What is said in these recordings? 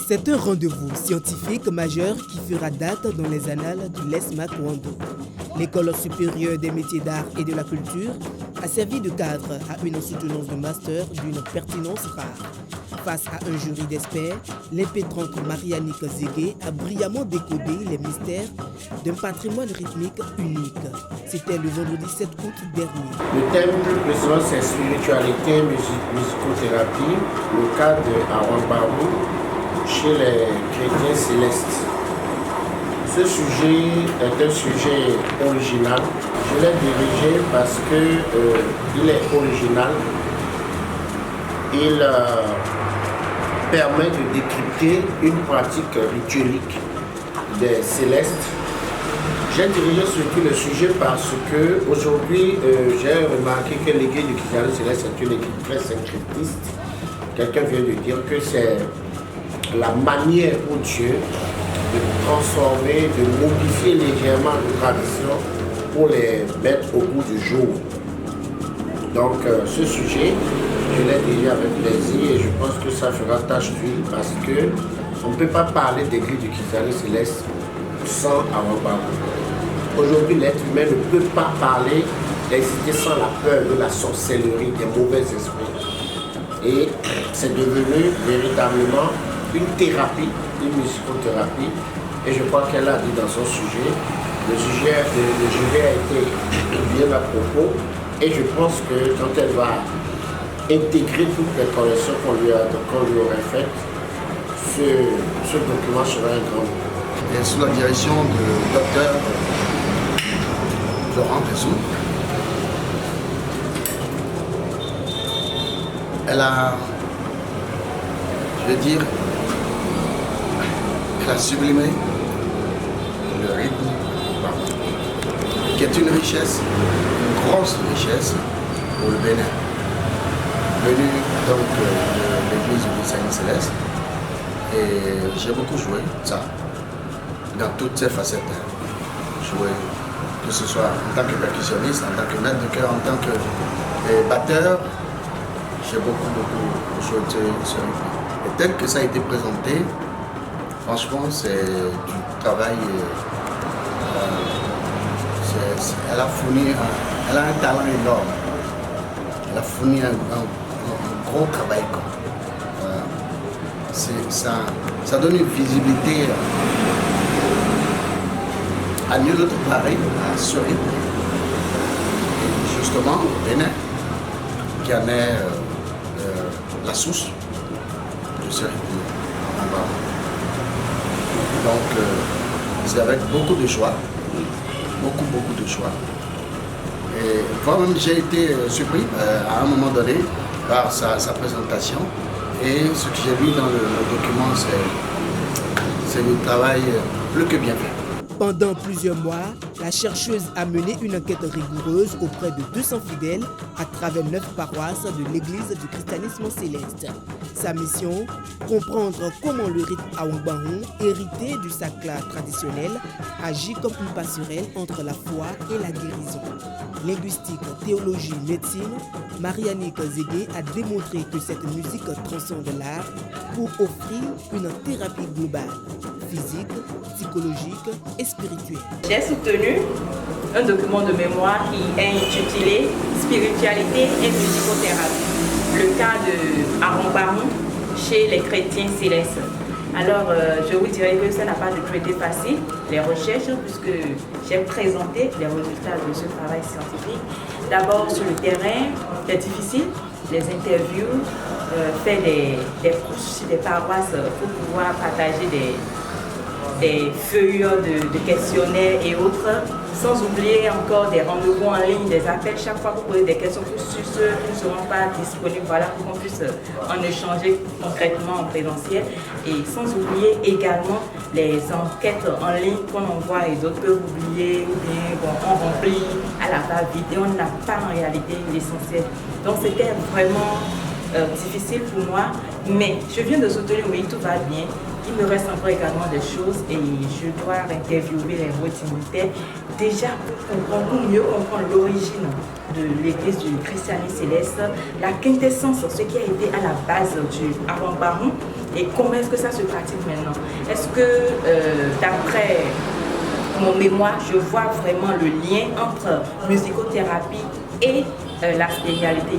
C'est un rendez-vous scientifique majeur qui fera date dans les annales du LESMAC Wando. L'École supérieure des métiers d'art et de la culture a servi de cadre à une soutenance de master d'une pertinence rare. Face à un jury d'experts, l'impétrante Marianique Zégué a brillamment décodé les mystères d'un patrimoine rythmique unique. C'était le vendredi 7 août dernier. Le thème plus précis, c'est spiritualité, musicothérapie, le cas de Aaron Barou chez les chrétiens célestes. Ce sujet est un sujet original. Je l'ai dirigé parce qu'il est original. Il permet de décrypter une pratique rituelique des célestes. J'ai dirigé surtout le sujet parce que aujourd'hui j'ai remarqué que l'église du christianisme céleste est une église très syncrétiste. Quelqu'un vient de dire que c'est la manière pour Dieu de transformer, de modifier légèrement nos traditions pour les mettre au bout du jour. Donc ce sujet, je l'ai dirigé avec plaisir et je pense que ça fera tache d'huile parce qu'on ne peut pas parler d'église du christianisme céleste sans avoir parlé. Aujourd'hui, l'être humain ne peut pas parler d'exister sans la peur de la sorcellerie, des mauvais esprits. Et c'est devenu véritablement une thérapie, une musicothérapie. Et je crois qu'elle a dit dans son sujet, le jury a été bien à propos. Et je pense que quand elle va intégrer toutes les corrections qu'on lui aurait faites, ce document sera un grand. Et sous la direction du docteur Laurent Dessous, elle a, je vais dire, elle a sublimé le rythme, qui est une richesse, une grosse richesse pour le Bénin. Venu donc de l'église du Christianisme céleste, et j'ai beaucoup joué ça, dans toutes ses facettes. Joué, que ce soit en tant que percussionniste, en tant que maître de chœur, en tant que batteur, j'ai beaucoup joué ce rythme. Et tel que ça a été présenté, franchement, c'est du travail. Elle a fourni, elle a un talent énorme. Elle a fourni un gros travail. Ça donne une visibilité à nul autre pareil à ce rythme. Et justement, au Bénin, qui en est la source de ce rythme. Donc, c'est avec beaucoup de choix, beaucoup de choix. Et moi-même, j'ai été surpris à un moment donné par sa présentation. Et ce que j'ai vu dans le document, c'est du travail plus que bien fait. Pendant plusieurs mois, la chercheuse a mené une enquête rigoureuse auprès de 200 fidèles à travers 9 paroisses de l'église du christianisme céleste. Sa mission, comprendre comment le rite Awangbaron, hérité du sacla traditionnel, agit comme une passerelle entre la foi et la guérison. Linguistique, théologie, médecine, Marianique Zégué a démontré que cette musique transcende l'art pour offrir une thérapie globale, physique, psychologique et spirituelle. J'ai soutenu un document de mémoire qui est intitulé Spiritualité et musicothérapie, le cas de Aaron Baron chez les chrétiens célestes. Alors, je vous dirais que ça n'a pas du tout été facile, les recherches, puisque j'ai présenté les résultats de ce travail scientifique. D'abord, sur le terrain, c'est difficile, les interviews, faire des couches sur des paroisses pour pouvoir partager des feuilles de questionnaires et autres, sans oublier encore des rendez-vous en ligne, des appels chaque fois que vous posez des questions sur ceux qui ne seront pas disponibles, voilà, pour qu'on puisse en échanger concrètement en présentiel. Et sans oublier également les enquêtes en ligne qu'on envoie et d'autres peuvent oublier, ou bien bon, on remplit à la va-vite et on n'a pas en réalité l'essentiel. Donc c'était vraiment difficile pour moi, mais je viens de soutenir, oui, tout va bien. Il me reste encore également des choses et je dois interviewer les héros dignitaires déjà pour mieux comprendre l'origine de l'église du christianisme céleste, la quintessence, ce qui a été à la base du Arambaron et comment est-ce que ça se pratique maintenant. Est-ce que d'après mon mémoire, je vois vraiment le lien entre musicothérapie et la spiritualité.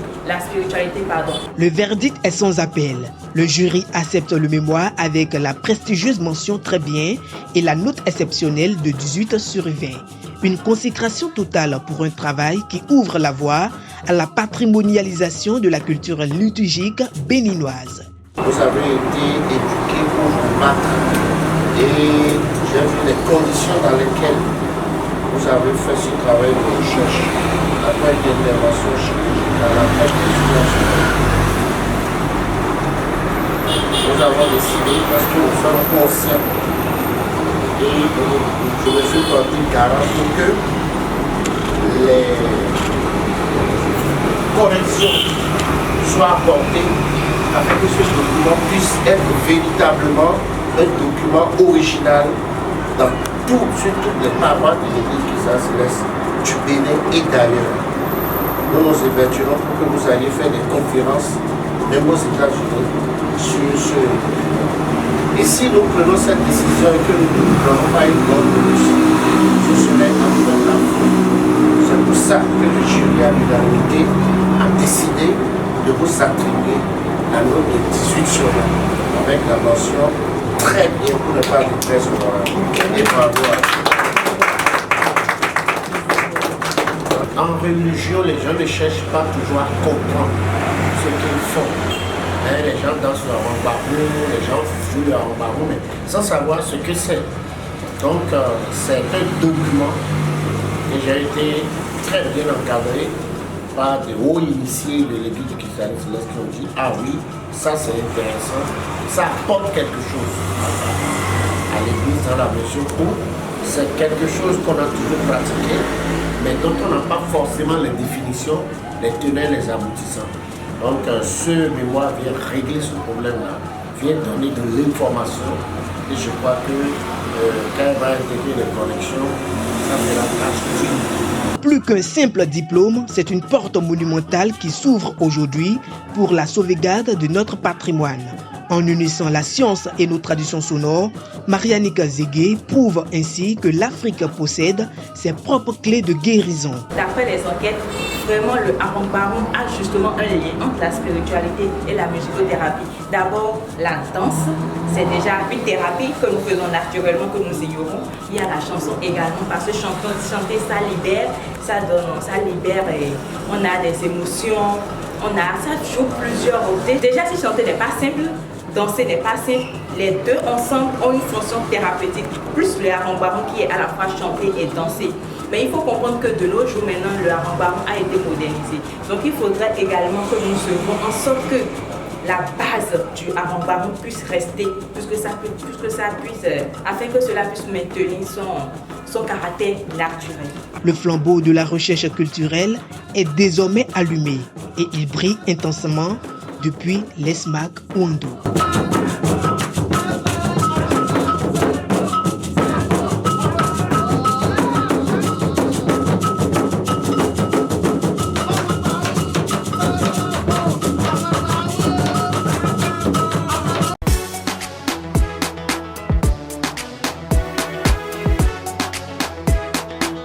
Le verdict est sans appel. Le jury accepte le mémoire avec la prestigieuse mention très bien et la note exceptionnelle de 18 sur 20. Une consécration totale pour un travail qui ouvre la voie à la patrimonialisation de la culture liturgique béninoise. Vous avez été éduqué pour vous battre et j'ai vu les conditions dans lesquelles vous avez fait ce travail de recherche après l'intervention chirurgicale, après l'exploration. Nous avons décidé, parce que nous sommes conscients, et je me suis porté garant pour que les corrections soient apportées afin que ce document puisse être véritablement un document original sur toutes les parois de l'église christiane céleste du Bénin et d'ailleurs. Nous nous évertuerons pour que vous alliez faire des conférences, même aux États-Unis, sur ce. Et si nous prenons cette décision et que nous ne prenons pas une bonne solution, ce serait en fait la faute. C'est pour ça que le jury à l'unanimité a décidé de vous attribuer la note de 18 sur 20 avec la mention très bien pour ne pas dire très honorable. Et bravo à vous. En religion, les gens ne cherchent pas toujours à comprendre ce qu'ils font. Les gens dansent le Arambaron, les gens jouent le Arambaron, mais sans savoir ce que c'est. Donc, c'est un document et j'ai été très bien encadré par des hauts initiés de l'église du christianisme céleste qui ont dit « Ah oui, ça c'est intéressant, ça apporte quelque chose à l'église dans la mesure où c'est quelque chose qu'on a toujours pratiqué, mais dont on n'a pas forcément les définitions, les tenants, les aboutissants. » Donc ce mémoire vient régler ce problème-là, vient donner de l'information et je crois que quand elle va intégrer les connexions, ça fera tâche utile. Plus qu'un simple diplôme, c'est une porte monumentale qui s'ouvre aujourd'hui pour la sauvegarde de notre patrimoine. En unissant la science et nos traditions sonores, Marianica Zégué prouve ainsi que l'Afrique possède ses propres clés de guérison. D'après les enquêtes, vraiment le Arambaron a justement un lien entre la spiritualité et la musicothérapie. D'abord, la danse, c'est déjà une thérapie que nous faisons naturellement, que nous ignorons. Il y a la chanson également, parce que chanter, ça libère, ça donne, ça libère et on a des émotions, ça joue plusieurs côtés. Déjà, si chanter n'est pas simple, danser n'est pas simple, les deux ensemble ont une fonction thérapeutique, plus le Arambaron qui est à la fois chanter et danser. Mais il faut comprendre que de nos jours maintenant, le Arambaron a été modernisé. Donc il faudrait également que nous serons en sorte que la base du Arambaron puisse rester, afin que cela puisse maintenir son caractère naturel. Le flambeau de la recherche culturelle est désormais allumé et il brille intensément depuis l'ESMAC Ouando.